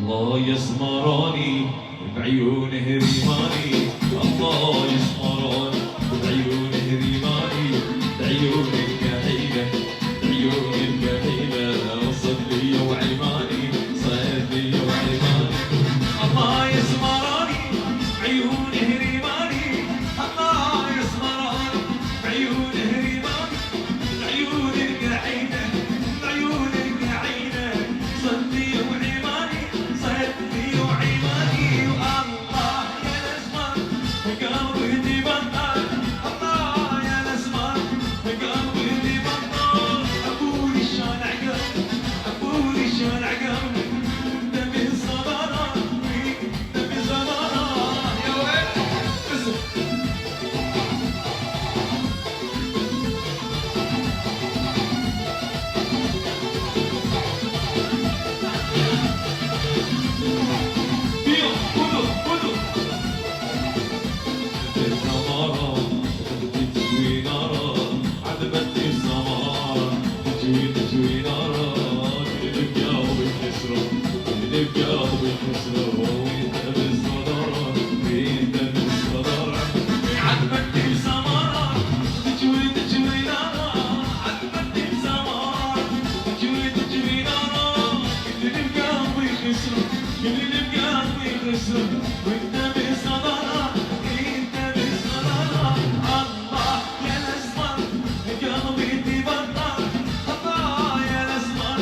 الله يسمراني بعيونه ريماني، الله يسمراني بعيونه ريماني، بعيونك كحيلة بعيونك كحيلة صدلي وعيماني صدلي وعيماني. الله يسمراني بعيونه ريماني، الله يسمراني بعيونه ريماني، بعيونك كحيلة بعيونك كحيلة صدلي وعيماني صدلي وعيماني. والله يا الاسمر قلبي تبطل، الله يا الاسمر قلبي تبطل. ابوي شلون عقل ابوي شلون عقل انت من صدرة انت من صدرة يا ويل اسم. وانت بصدرة انت بصدرة. الله يا الاسمر قلبي تبطل، الله يا الاسمر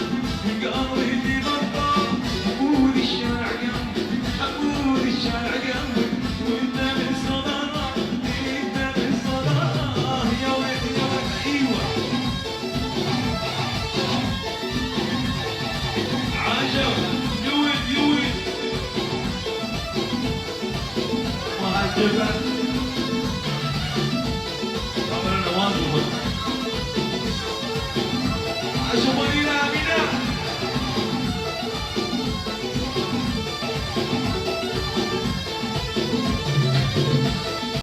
قلبي تبطل. ابوي الشارع قلبي ابوي الشارع قلبي وانت بصدرة انت بصدرة يا ويلي يا ويلي. ايوه عجب يويل يويل وعجبك